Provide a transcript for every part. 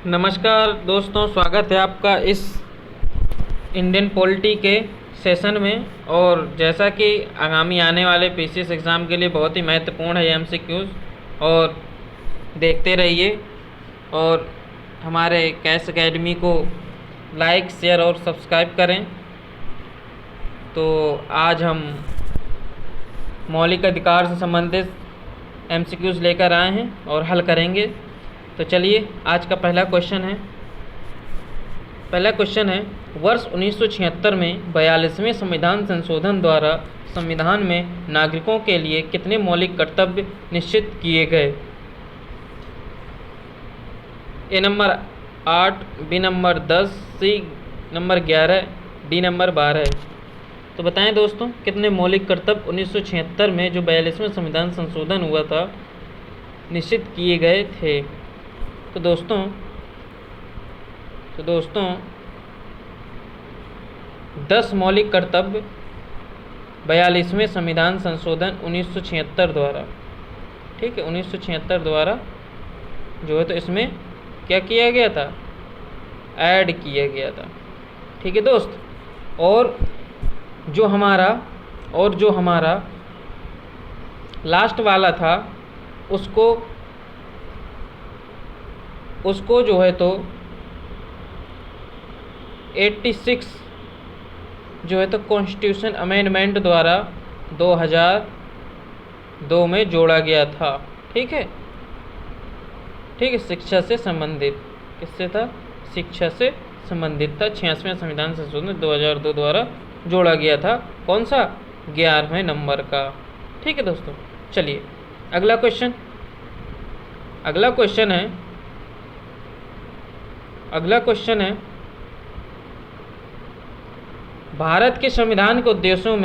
नमस्कार दोस्तों, स्वागत है आपका इस इंडियन पॉलिटी के सेशन में। और जैसा कि आगामी आने वाले पीसीएस एग्ज़ाम के लिए बहुत ही महत्वपूर्ण है एमसीक्यूज़, और देखते रहिए और हमारे कैश एकेडमी को लाइक, शेयर और सब्सक्राइब करें। तो आज हम मौलिक अधिकार से संबंधित एमसीक्यूज़ लेकर आए हैं और हल करेंगे। तो चलिए, आज का पहला क्वेश्चन है, वर्ष 1976 में 42वें संविधान संशोधन द्वारा संविधान में नागरिकों के लिए कितने मौलिक कर्तव्य निश्चित किए गए? A number 8, B number 10, C number 11, D number 12। तो बताएं दोस्तों, कितने मौलिक कर्तव्य 1976 में जो 42वें संविधान संशोधन हुआ था निश्चित किए गए थे? तो दोस्तों 10 मौलिक कर्तव्य 42वें संविधान संशोधन 1976 द्वारा, ठीक है, 1976 द्वारा जो है तो इसमें क्या किया गया था? ऐड किया गया था, ठीक है दोस्त। और जो हमारा लास्ट वाला था उसको जो है तो 86 जो है तो कॉन्स्टिट्यूशन अमेंडमेंट द्वारा 2002 में जोड़ा गया था, ठीक है। शिक्षा से संबंधित, किससे था? शिक्षा से संबंधित था। 86वें संविधान संशोधन 2002 द्वारा जोड़ा गया था। कौन सा? 11वें नंबर का, ठीक है दोस्तों। चलिए अगला क्वेश्चन है भारत के संविधान के उद्देश्यों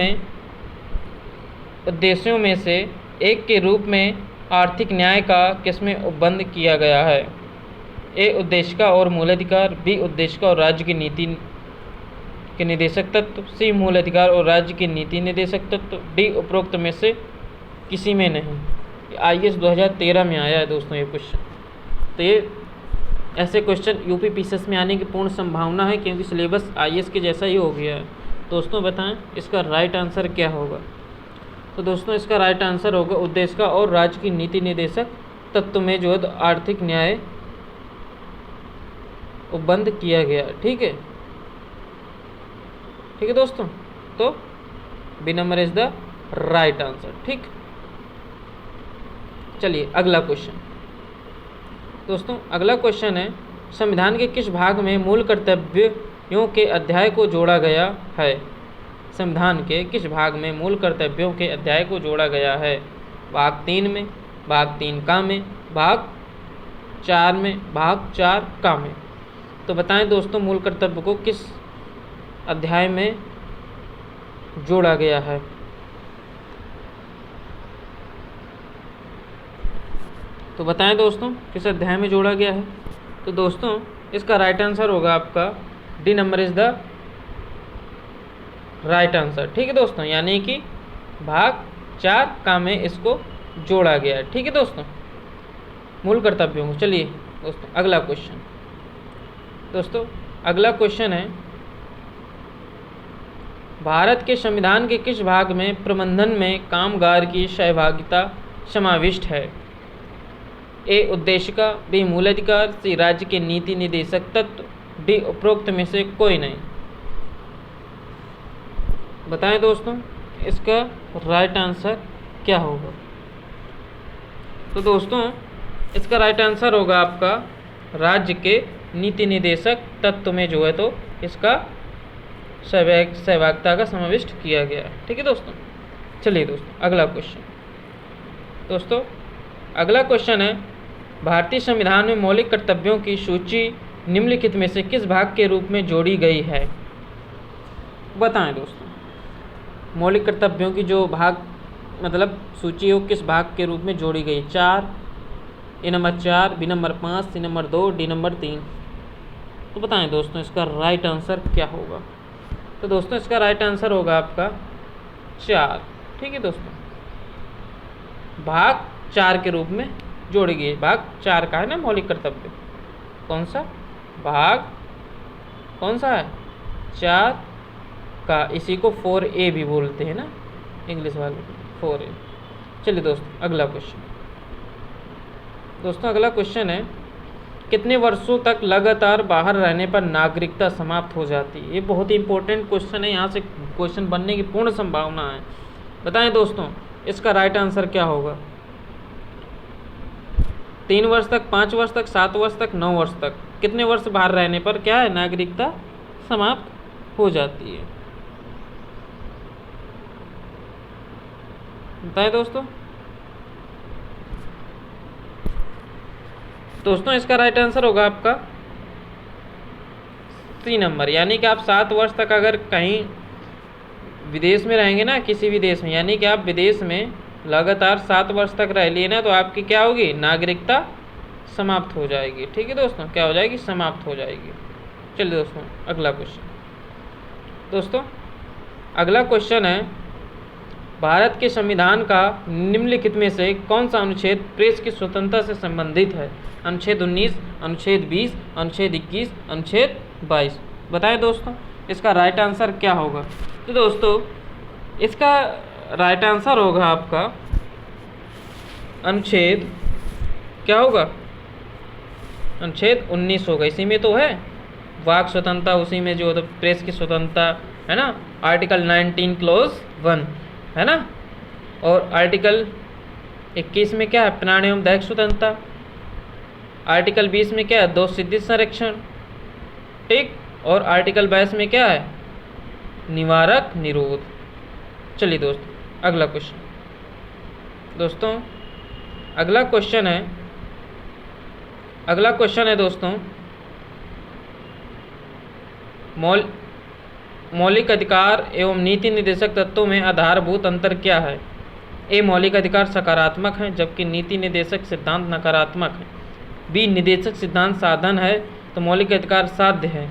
में से एक के रूप में आर्थिक न्याय का किसमें उपबंध किया गया है? ए उद्देशिका और मूलाधिकार, बी उद्देशिका और राज्य की नीति के निदेशक तत्व, सी मूलाधिकार और राज्य की नीति निदेशक तत्व, डी उपरोक्त में से किसी में नहीं। आईएएस 2013 में आया है दोस्तों ये क्वेश्चन। तो ये ऐसे क्वेश्चन यूपी पीसीएस में आने की पूर्ण संभावना है, क्योंकि सिलेबस आईएएस के जैसा ही हो गया है। दोस्तों बताएं इसका राइट आंसर क्या होगा? तो दोस्तों इसका राइट आंसर होगा उद्देशिका और राज्य की नीति निदेशक तत्व में जो है तो आर्थिक न्याय उपबंध किया गया, ठीक है दोस्तों। तो B number is the right answer, ठीक। चलिए अगला क्वेश्चन दोस्तों, अगला क्वेश्चन है संविधान के किस भाग में मूल कर्तव्यों के अध्याय को जोड़ा गया है? संविधान के किस भाग में मूल कर्तव्यों के अध्याय को जोड़ा गया है? भाग 3 में, भाग 3 का में, भाग 4 में, भाग 4 का में। तो बताएं दोस्तों मूल कर्तव्य को किस अध्याय में जोड़ा गया है? तो बताएं दोस्तों किस अध्याय में जोड़ा गया है? तो दोस्तों इसका राइट आंसर होगा आपका D number is the right answer, ठीक है दोस्तों। यानी कि भाग 4 का में इसको जोड़ा गया है, ठीक है दोस्तों, मूल कर्तव्यों को। चलिए दोस्तों अगला क्वेश्चन है भारत के संविधान के किस भाग में प्रबंधन में कामगार की सहभागिता समाविष्ट है? ए उद्देशिका, बी मूलाधिकार, सी राज्य के नीति निदेशक तत्व, डी उपरोक्त में से कोई नहीं। बताएं दोस्तों इसका राइट आंसर क्या होगा? तो दोस्तों इसका राइट आंसर होगा आपका राज्य के नीति निदेशक तत्व में जो है तो इसका सहभागिता का समाविष्ट किया गया है, ठीक है दोस्तों। चलिए दोस्तों अगला क्वेश्चन है भारतीय संविधान में मौलिक कर्तव्यों की सूची निम्नलिखित में से किस भाग के रूप में जोड़ी गई है? बताएं दोस्तों मौलिक कर्तव्यों की जो भाग मतलब सूची हो किस भाग के रूप में जोड़ी गई? 4, A number 4, B number 5, C number 2, D number 3। तो बताएं दोस्तों इसका राइट आंसर क्या होगा? तो दोस्तों इसका राइट आंसर होगा आपका 4, ठीक है दोस्तों। भाग 4 के रूप में जोड़ी गई। भाग 4 का है ना मौलिक कर्तव्य। कौन सा भाग कौन सा है 4 का, इसी को 4A भी बोलते हैं ना इंग्लिश वाले 4A। चलिए दोस्तों अगला क्वेश्चन। दोस्तों अगला क्वेश्चन है कितने वर्षों तक लगातार बाहर रहने पर नागरिकता समाप्त हो जाती है। ये बहुत ही इंपॉर्टेंट क्वेश्चन है, यहाँ से क्वेश्चन बनने की पूर्ण संभावना है। बताएं दोस्तों इसका राइट आंसर क्या होगा। 3 वर्ष तक, 5 वर्ष तक, 7 वर्ष तक, 9 वर्ष तक, कितने वर्ष बाहर रहने पर क्या है नागरिकता समाप्त हो जाती है। बताएं दोस्तों। दोस्तों इसका राइट आंसर होगा आपका C नंबर, यानी कि आप 7 वर्ष तक अगर कहीं विदेश में रहेंगे ना, किसी भी देश में, यानी कि आप विदेश में लगातार 7 वर्ष तक रह लिए ना, तो आपकी क्या होगी नागरिकता समाप्त हो जाएगी। ठीक है दोस्तों, क्या हो जाएगी समाप्त हो जाएगी। चलिए दोस्तों अगला क्वेश्चन। दोस्तों अगला क्वेश्चन है भारत के संविधान का निम्नलिखित में से कौन सा अनुच्छेद प्रेस की स्वतंत्रता से संबंधित है। अनुच्छेद 19, अनुच्छेद 20, अनुच्छेद 21, अनुच्छेद 22। बताएं दोस्तों इसका राइट आंसर क्या होगा। तो दोस्तों इसका राइट आंसर होगा आपका अनुच्छेद क्या होगा, अनुच्छेद 19 होगा। इसी में तो है वाक स्वतंत्रता, उसी में जो प्रेस की स्वतंत्रता है ना, आर्टिकल 19 क्लॉज 1 है ना, और आर्टिकल 21 में क्या है प्राण एवं दैहिक स्वतंत्रता, आर्टिकल 20 में क्या है दोष सिद्धि संरक्षण, ठीक, और आर्टिकल 22 में क्या है निवारक निरोध। चलिए दोस्तों अगला क्वेश्चन। दोस्तों अगला क्वेश्चन है दोस्तों मौलिक अधिकार एवं नीति निर्देशक तत्वों में आधारभूत अंतर क्या है। ए मौलिक अधिकार सकारात्मक है जबकि नीति निर्देशक सिद्धांत नकारात्मक है। बी निदेशक सिद्धांत साधन है तो मौलिक अधिकार साध्य है।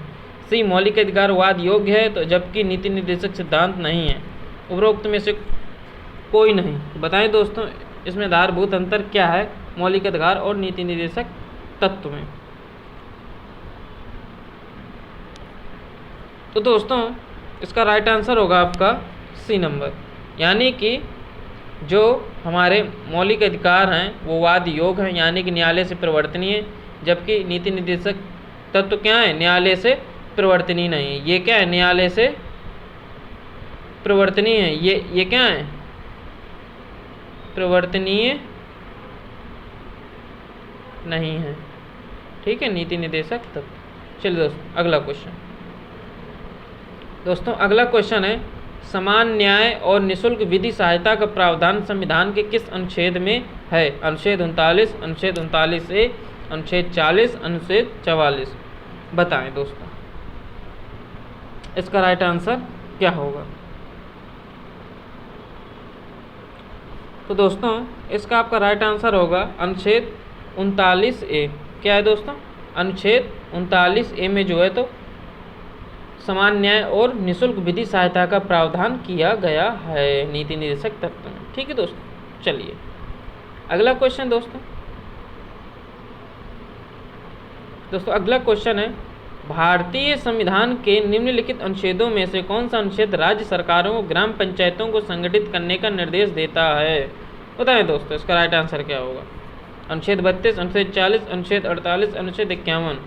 सी मौलिक अधिकार वाद योग्य है तो जबकि नीति निर्देशक सिद्धांत नहीं है। उपरोक्त में से कोई नहीं। बताएं दोस्तों इसमें आधारभूत अंतर क्या है मौलिक अधिकार और नीति निर्देशक तत्व में। तो दोस्तों इसका राइट आंसर होगा आपका सी नंबर, यानी कि जो हमारे मौलिक अधिकार हैं वो वाद योग हैं, यानी कि न्यायालय से परिवर्तनीय, जबकि नीति निर्देशक तत्व क्या है न्यायालय से परिवर्तनीय नहीं है। ये क्या है न्यायालय से परिवर्तनीय है, ये क्या है परिवर्तनीय नहीं है। ठीक है नीति निर्देशक तत्व। चलिए दोस्तों अगला क्वेश्चन। दोस्तों अगला क्वेश्चन है समान न्याय और निःशुल्क विधि सहायता का प्रावधान संविधान के किस अनुच्छेद में है। अनुच्छेद 39, अनुच्छेद 39A, अनुच्छेद 40, अनुच्छेद 44। बताएं दोस्तों इसका राइट आंसर क्या होगा। तो दोस्तों इसका आपका राइट आंसर होगा अनुच्छेद 39A। क्या है दोस्तों अनुच्छेद 39A में जो है तो समान न्याय और निःशुल्क विधि सहायता का प्रावधान किया गया है नीति निर्देशक तत्व में। ठीक है दोस्तों। चलिए अगला क्वेश्चन। दोस्तों अगला क्वेश्चन है भारतीय संविधान के निम्नलिखित अनुच्छेदों में से कौन सा अनुच्छेद राज्य सरकारों को ग्राम पंचायतों को संगठित करने का निर्देश देता है। बताएं दोस्तों इसका राइट आंसर क्या होगा। अनुच्छेद 32, अनुच्छेद 40, अनुच्छेद 48, अनुच्छेद 51।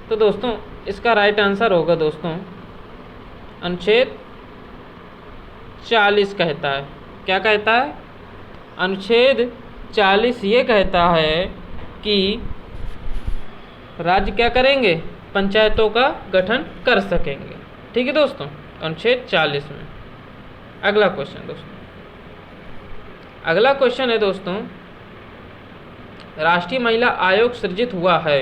तो दोस्तों इसका राइट आंसर होगा दोस्तों अनुच्छेद 40 कहता है। क्या कहता है अनुच्छेद 40 ये कहता है कि राज्य क्या करेंगे पंचायतों का गठन कर सकेंगे। ठीक है दोस्तों अनुच्छेद 40 में। अगला क्वेश्चन दोस्तों, अगला क्वेश्चन है दोस्तों राष्ट्रीय महिला आयोग सृजित हुआ है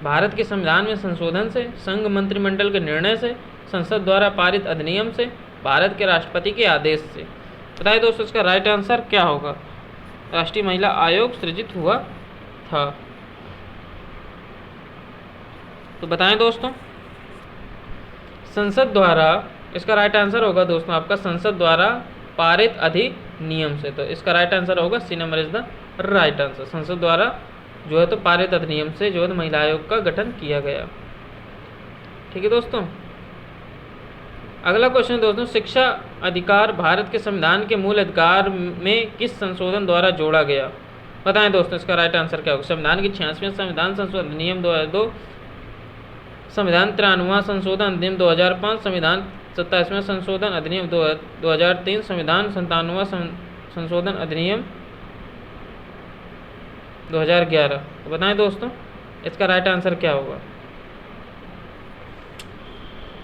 भारत के संविधान में संशोधन से, संघ मंत्रिमंडल के निर्णय से, संसद द्वारा पारित अधिनियम से, भारत के राष्ट्रपति के आदेश से। बताइए दोस्तों इसका राइट आंसर क्या होगा। राष्ट्रीय महिला आयोग सृजित हुआ था। तो बताएं दोस्तों संसद द्वारा, इसका राइट आंसर होगा दोस्तों आपका संसद द्वारा पारित अधिनियम से। तो इसका राइट आंसर होगा C number is the right answer. संसद द्वारा जो है तो पारित अधिनियम से जो है महिला आयोग का गठन किया गया। ठीक है दोस्तों। अगला क्वेश्चन दोस्तों, शिक्षा अधिकार भारत के संविधान के मूल अधिकार में किस संशोधन द्वारा जोड़ा गया? बताएं दोस्तों इसका राइट आंसर क्या होगा। संविधान की 86वें संविधान संशोधन अधिनियम 2002, संविधान 93वां संशोधन अधिनियम 2005, संविधान 27वां संशोधन अधिनियम 2003, संविधान 97वां संशोधन अधिनियम 2011। तो बताएं दोस्तों इसका राइट आंसर क्या होगा।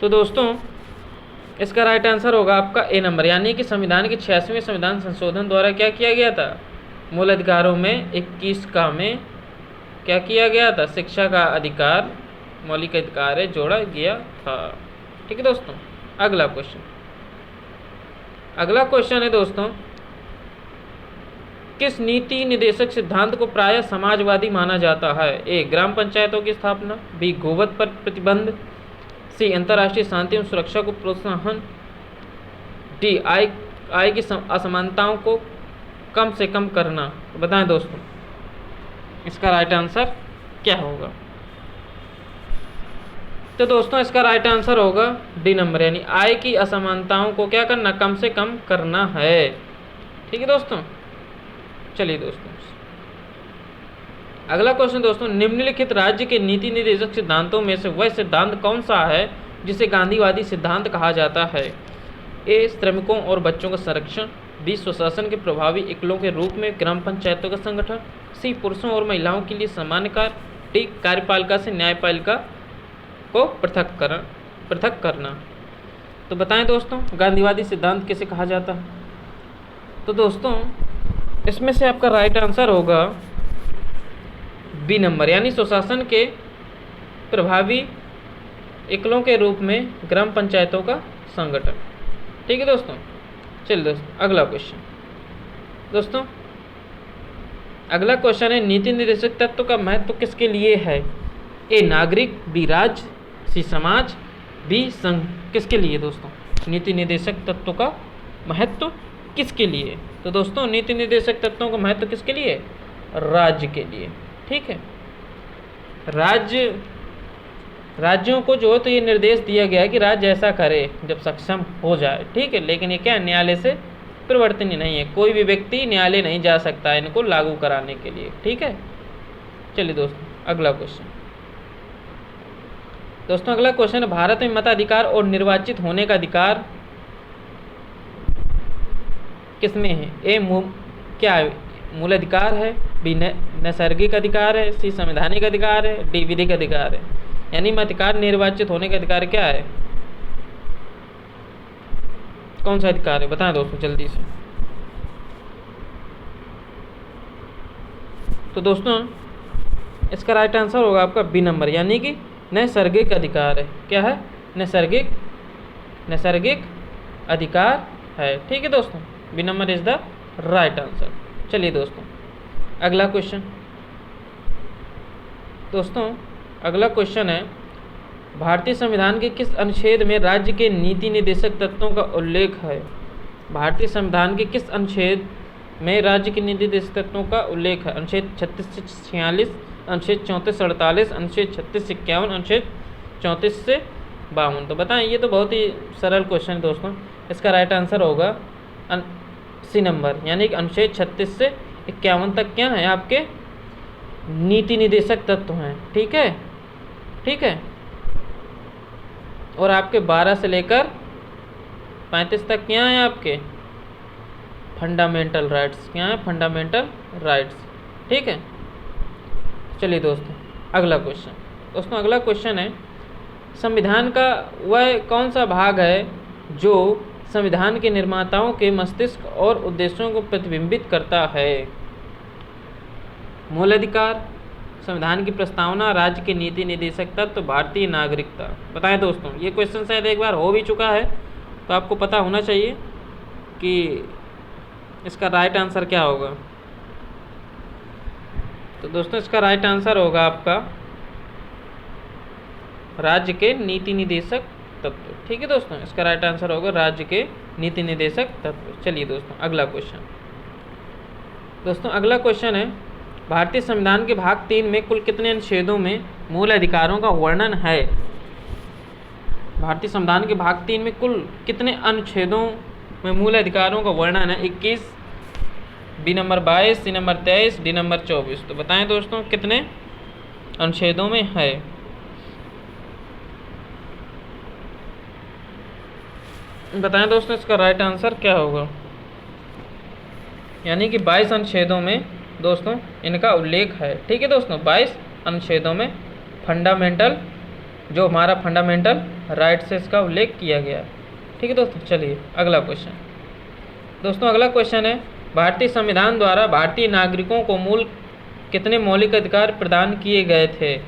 तो दोस्तों इसका राइट आंसर होगा आपका ए नंबर, यानी कि संविधान के 86वें संविधान संशोधन द्वारा क्या किया गया था, मूल अधिकारों में 21 का में क्या किया गया था, शिक्षा का अधिकार, मौलिक अधिकार है, जोड़ा गया था। ठीक है दोस्तों। अगला क्वेश्चन है दोस्तों, किस नीति निदेशक सिद्धांत को प्रायः समाजवादी माना जाता है? ए ग्राम पंचायतों की स्थापना, बी गोवध पर प्रतिबंध, सी अंतर्राष्ट्रीय शांति एवं सुरक्षा को प्रोत्साहन, डी आय की असमानताओं को कम से कम करना। तो बताएं दोस्तों इसका राइट आंसर क्या होगा। तो दोस्तों इसका राइट आंसर होगा डी नंबर, यानी आय की असमानताओं को क्या करना, कम से कम करना है। ठीक है दोस्तों। चलिए दोस्तों अगला क्वेश्चन दोस्तों, निम्नलिखित राज्य के नीति निर्देशक सिद्धांतों में से वह सिद्धांत कौन सा है जिसे गांधीवादी सिद्धांत कहा जाता है? ए श्रमिकों और बच्चों का संरक्षण, बी स्वशासन के प्रभावी इकाइयों के रूप में ग्राम पंचायतों का संगठन, सी पुरुषों और महिलाओं के लिए समान कार्य, डी कार्यपालिका से न्यायपालिका को पृथक करना। तो बताएं दोस्तों गांधीवादी सिद्धांत किसे कहा जाता है? तो दोस्तों इसमें से आपका राइट आंसर होगा बी नंबर, यानी स्वशासन के प्रभावी इकाइयों के रूप में ग्राम पंचायतों का संगठन। ठीक है दोस्तों। चलिए दोस्तों अगला क्वेश्चन दोस्तों, अगला क्वेश्चन है नीति निर्देशक तत्व का महत्व किसके लिए है? ए नागरिक, बी राज्य, सी समाज, बी संघ। किसके लिए दोस्तों नीति निर्देशक तत्व का महत्व किसके लिए? तो दोस्तों नीति निर्देशक तत्वों का महत्व किसके लिए? राज्य के लिए। ठीक है। राज्यों को जो है तो ये निर्देश दिया गया है कि राज्य ऐसा करे जब सक्षम हो जाए। ठीक है। लेकिन ये क्या न्यायालय से परिवर्तनीय नहीं है, कोई भी व्यक्ति न्यायालय नहीं जा सकता है इनको लागू कराने के लिए। ठीक है। चलिए दोस्तों अगला क्वेश्चन दोस्तों, अगला क्वेश्चन है भारत में मताधिकार और निर्वाचित होने का अधिकार किसमें है? ए क्या है? मूल अधिकार है, बी नैसर्गिक अधिकार है, सी संवैधानिक अधिकार है, डी विधिक अधिकार है। यानी मताधिकार निर्वाचित होने का अधिकार क्या है? कौन सा अधिकार है बताएं दोस्तों जल्दी से। तो दोस्तों इसका राइट आंसर होगा आपका बी नंबर, यानी कि नैसर्गिक अधिकार है। क्या है? नैसर्गिक अधिकार है। ठीक है दोस्तों, B number is the right answer. चलिए दोस्तों अगला क्वेश्चन दोस्तों, अगला क्वेश्चन है भारतीय संविधान के किस अनुच्छेद में राज्य के नीति निर्देशक तत्वों का उल्लेख है? भारतीय संविधान के किस अनुच्छेद में राज्य के नीति निर्देशक तत्वों का उल्लेख है? अनुच्छेद 36 से 46, अनुच्छेद 34 से 48, अनुच्छेद 36 से 51, अनुच्छेद 34 से 52। तो बताएं, ये तो बहुत ही सरल क्वेश्चन है दोस्तों। इसका राइट आंसर होगा सी नंबर, यानी कि अनुच्छेद 36 से 51 तक क्या है आपके नीति निर्देशक तत्व हैं। ठीक है। ठीक है। और आपके 12 से लेकर 35 तक क्या है आपके फंडामेंटल राइट्स। क्या है? Fundamental rights. ठीक है। चलिए दोस्तों अगला क्वेश्चन दोस्तों, अगला क्वेश्चन है संविधान का वह कौन सा भाग है जो संविधान के निर्माताओं के मस्तिष्क और उद्देश्यों को प्रतिबिंबित करता है? मूल अधिकार, संविधान की प्रस्तावना, राज्य के नीति निर्देशक तत्व, भारतीय नागरिकता। बताएं दोस्तों, ये क्वेश्चन शायद एक बार हो भी चुका है तो आपको पता होना चाहिए कि इसका राइट आंसर क्या होगा। तो दोस्तों इसका राइट आंसर होगा आपका राज्य के नीति निर्देशक तत्व। ठीक है दोस्तों, इसका राइट आंसर होगा राज्य के नीति निर्देशक तत्व। चलिए दोस्तों अगला क्वेश्चन दोस्तों, अगला क्वेश्चन है भारतीय संविधान के भाग 3 में कुल कितने अनुच्छेदों में मूल अधिकारों का वर्णन है? भारतीय संविधान के भाग 3 में कुल कितने अनुच्छेदों में मूल अधिकारों का वर्णन है? 21, B number 22, C number 23, D number 24। तो बताएं दोस्तों कितने अनुच्छेदों में है? बताएं दोस्तों इसका राइट आंसर क्या होगा? यानी कि 22 अनुच्छेदों में दोस्तों इनका उल्लेख है। ठीक है दोस्तों, 22 अनुच्छेदों में फंडामेंटल, जो हमारा फंडामेंटल राइट्स है, इसका उल्लेख किया गया है। ठीक है दोस्तों, चलिए अगला क्वेश्चन। दोस्तों अगला क्वेश्चन है, भारतीय संविधान द्वारा भारतीय नागरिकों को कितने मौलिक अधिकार प्रदान किए गए थे?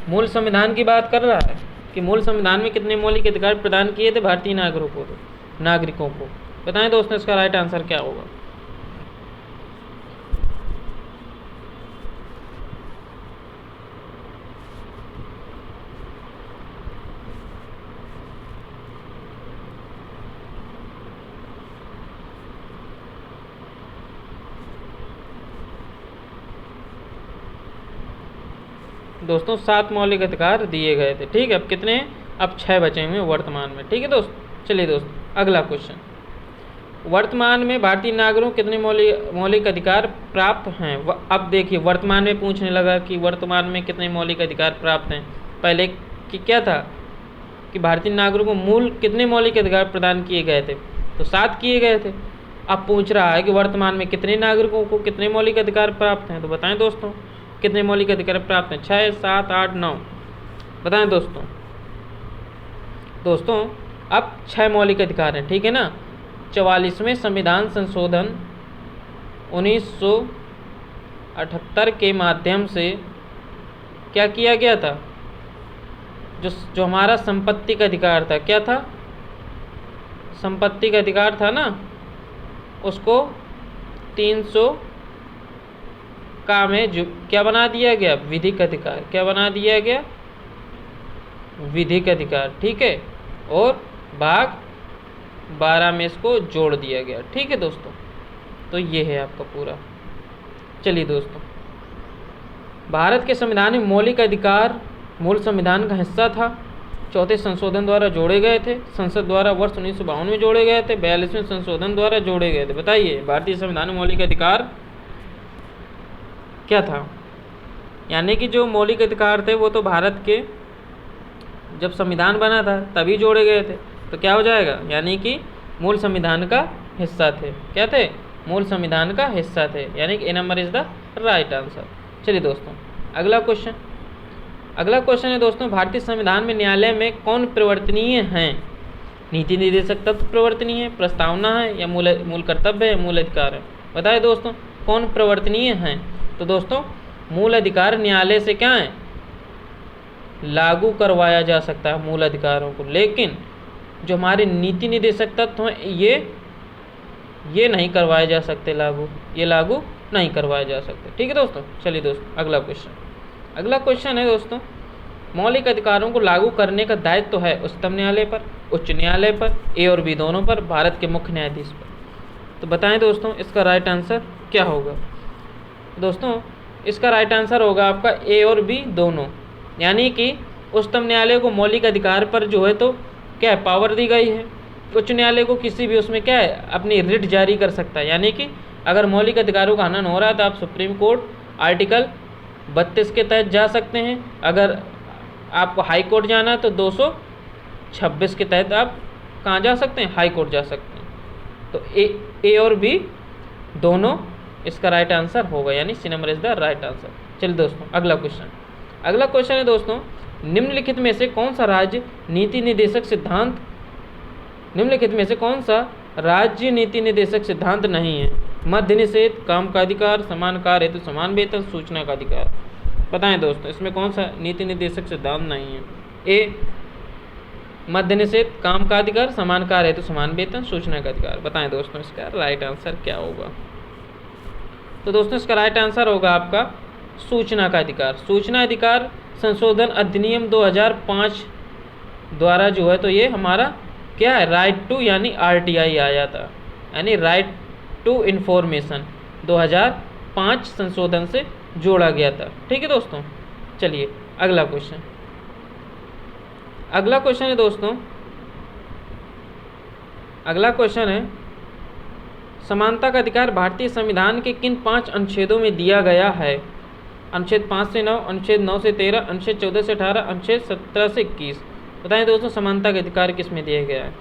मूल संविधान की बात कर रहा है कि मूल संविधान में कितने मौलिक अधिकार प्रदान किए थे भारतीय नागरिकों को। बताएं दोस्तों इसका राइट आंसर क्या होगा? दोस्तों 7 मौलिक अधिकार दिए गए थे। ठीक है, अब कितने? अब 6 बचे हुए वर्तमान में। ठीक है दोस्तों, चलिए दोस्तों अगला क्वेश्चन। वर्तमान में भारतीय नागरिकों को कितने मौलिक अधिकार प्राप्त हैं? अब देखिए, वर्तमान में पूछने लगा कि वर्तमान में कितने मौलिक अधिकार प्राप्त हैं। पहले कि क्या था कि भारतीय नागरिकों को कितने मौलिक अधिकार प्रदान किए गए थे? तो 7 किए गए थे। अब पूछ रहा है कि वर्तमान में कितने नागरिकों को कितने मौलिक अधिकार प्राप्त हैं। तो बताएं दोस्तों कितने मौलिक अधिकार प्राप्त हैं? 6, 7, 8, 9। बताएं दोस्तों। दोस्तों अब 6 मौलिक अधिकार हैं। ठीक है ना। 44वें संविधान संशोधन 1978 के माध्यम से क्या किया गया था? जो हमारा संपत्ति का अधिकार था, क्या था? संपत्ति का अधिकार था ना, उसको 300 का में जो क्या बना दिया गया? विधिक अधिकार। क्या बना दिया गया? विधिक अधिकार। ठीक है, और भाग 12 में इसको जोड़ दिया गया। ठीक है दोस्तों, तो ये है आपका पूरा। चलिए दोस्तों, भारत के संविधान में मौलिक अधिकार मूल संविधान का हिस्सा था। 4थे संशोधन द्वारा जोड़े गए थे। संसद द्वारा वर्ष 1952 में जोड़े गए थे। 42वें संशोधन द्वारा जोड़े गए थे। बताइए भारतीय संविधान में मौलिक अधिकार क्या था? यानी कि जो मौलिक अधिकार थे वो तो भारत के जब संविधान बना था तभी जोड़े गए थे। तो क्या हो जाएगा? यानी कि मूल संविधान का हिस्सा थे। क्या थे? मूल संविधान का हिस्सा थे। यानी कि A number is the right answer. चलिए दोस्तों अगला क्वेश्चन। अगला क्वेश्चन है दोस्तों, भारतीय संविधान में न्यायालय में कौन परिवर्तनीय हैं? नीति निर्देशक तत्व परिवर्तनीय है, प्रस्तावना है, या मूल कर्तव्य है, मूल अधिकार है? बताए दोस्तों कौन परिवर्तनीय हैं? तो दोस्तों मूल अधिकार न्यायालय से क्या है? लागू करवाया जा सकता है मूल अधिकारों को, लेकिन जो हमारे नीति निर्देशक तत्व हैं ये नहीं करवाए जा सकते लागू, ये लागू नहीं करवाए जा सकते। ठीक है दोस्तों, चलिए दोस्तों अगला क्वेश्चन। अगला क्वेश्चन है दोस्तों, मौलिक अधिकारों को लागू करने का दायित्व तो है उच्चतम न्यायालय पर, उच्च न्यायालय पर, ए और बी दोनों पर, भारत के मुख्य न्यायाधीश पर। तो बताएं दोस्तों इसका राइट आंसर क्या होगा? दोस्तों इसका राइट आंसर होगा आपका ए और बी दोनों। यानी कि उच्चतम न्यायालय को मौलिक अधिकार पर जो है तो क्या है? पावर दी गई है। उच्च न्यायालय को किसी भी उसमें क्या है? अपनी रिट जारी कर सकता है। यानी कि अगर मौलिक अधिकारों का हनन हो रहा है तो आप सुप्रीम कोर्ट आर्टिकल 32 के तहत जा सकते हैं। अगर आपको हाई कोर्ट जाना है तो 226 के तहत आप कहाँ जा सकते हैं? हाई कोर्ट जा सकते हैं। तो ए और बी दोनों इसका राइट आंसर होगा, यानी C number is the right answer. चलिए दोस्तों अगला क्वेश्चन। अगला क्वेश्चन है दोस्तों, निम्नलिखित में से कौन सा राज्य नीति निर्देशक सिद्धांत नीति निर्देशक सिद्धांत नहीं है? मध्य निषेध, काम का अधिकार, समान कार्य हेतु समान वेतन, सूचना का अधिकार। बताएं दोस्तों इसमें कौन सा नीति निर्देशक सिद्धांत नहीं है? ए मध्य निषेध, काम का अधिकार, समान कार्य हेतु समान वेतन, सूचना का अधिकार। बताएं दोस्तों इसका राइट आंसर क्या होगा? तो दोस्तों इसका राइट आंसर होगा आपका सूचना का अधिकार। सूचना अधिकार संशोधन अधिनियम 2005 द्वारा जो है तो ये हमारा क्या है? राइट टू यानी RTI आया था, यानी राइट टू इन्फॉर्मेशन 2005 5 संशोधन से जोड़ा गया था। ठीक है दोस्तों, चलिए अगला क्वेश्चन। अगला क्वेश्चन है दोस्तों, अगला क्वेश्चन है समानता का अधिकार भारतीय संविधान के किन 5 अनुच्छेदों में दिया गया है? अनुच्छेद 5 से 9, अनुच्छेद 9 से 13, अनुच्छेद 14 से 18, अनुच्छेद 17 से 21। बताएं दोस्तों समानता का अधिकार किस में दिया गया है?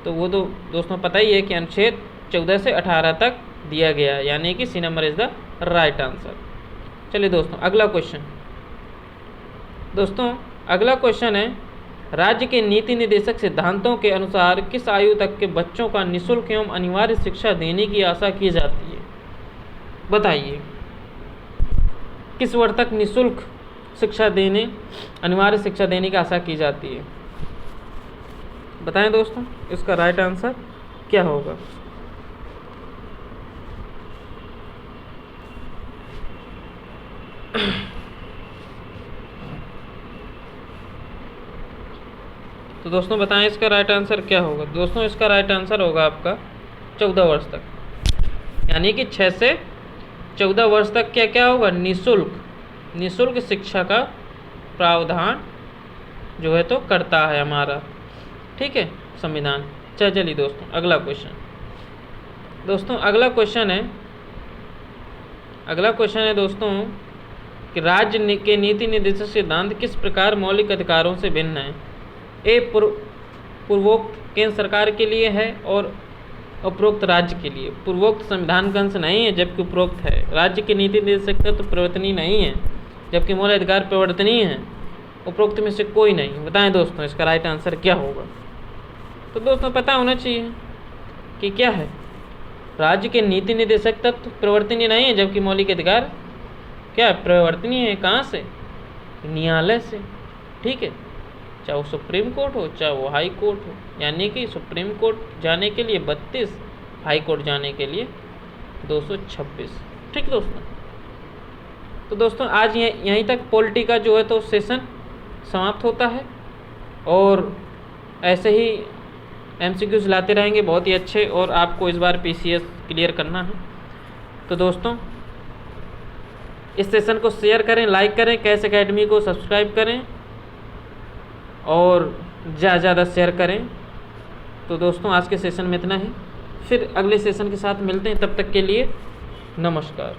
तो वो तो दोस्तों पता ही है कि अनुच्छेद 14 से 18 तक दिया गया है, यानी कि C number is the right answer. चलिए दोस्तों अगला क्वेश्चन। दोस्तों अगला क्वेश्चन है राज्य के नीति निर्देशक सिद्धांतों के अनुसार किस आयु तक के बच्चों का निःशुल्क एवं अनिवार्य शिक्षा देने की आशा की जाती है? बताइए किस वर्ष तक निःशुल्क शिक्षा देने, अनिवार्य शिक्षा देने की आशा की जाती है? बताएं दोस्तों इसका राइट आंसर क्या होगा? तो दोस्तों बताएं इसका राइट आंसर क्या होगा? दोस्तों इसका राइट आंसर होगा आपका 14 वर्ष तक, यानी कि 6 से 14 वर्ष तक क्या क्या होगा? निःशुल्क शिक्षा का प्रावधान जो है तो करता है हमारा, ठीक है, संविधान। चलिए दोस्तों अगला क्वेश्चन। दोस्तों अगला क्वेश्चन है दोस्तों कि राज्य के नीति निर्देशक सिद्धांत किस प्रकार मौलिक अधिकारों से भिन्न है? ए पूर्वोक्त केंद्र सरकार के लिए है और उपरोक्त राज्य के लिए। पूर्वोक्त संविधान का अंश नहीं है जबकि उपरोक्त है। राज्य के नीति निर्देशक तो परिवर्तनीय नहीं है जबकि मौलिक अधिकार परिवर्तनीय है। उपरोक्त में से कोई नहीं। बताएं दोस्तों इसका राइट आंसर क्या होगा? तो दोस्तों पता होना चाहिए कि क्या है, राज्य के नीति निर्देशक तत्व परिवर्तनीय नहीं है जबकि मौलिक अधिकार क्या परिवर्तनीय है। कहाँ से? न्यायालय से, ठीक है, चाहे वो सुप्रीम कोर्ट हो चाहे वो हाई कोर्ट हो, यानी कि सुप्रीम कोर्ट जाने के लिए 32, हाई कोर्ट जाने के लिए 226। ठीक दोस्तों, तो दोस्तों आज यहीं तक पॉलिटी का जो है तो सेशन समाप्त होता है और ऐसे ही MCQs लाते रहेंगे बहुत ही अच्छे, और आपको इस बार PCS क्लियर करना है। तो दोस्तों इस सेशन को शेयर करें, लाइक करें, कैश एकेडमी को सब्सक्राइब करें और ज़्यादा शेयर करें। तो दोस्तों आज के सेशन में इतना ही, फिर अगले सेशन के साथ मिलते हैं, तब तक के लिए नमस्कार।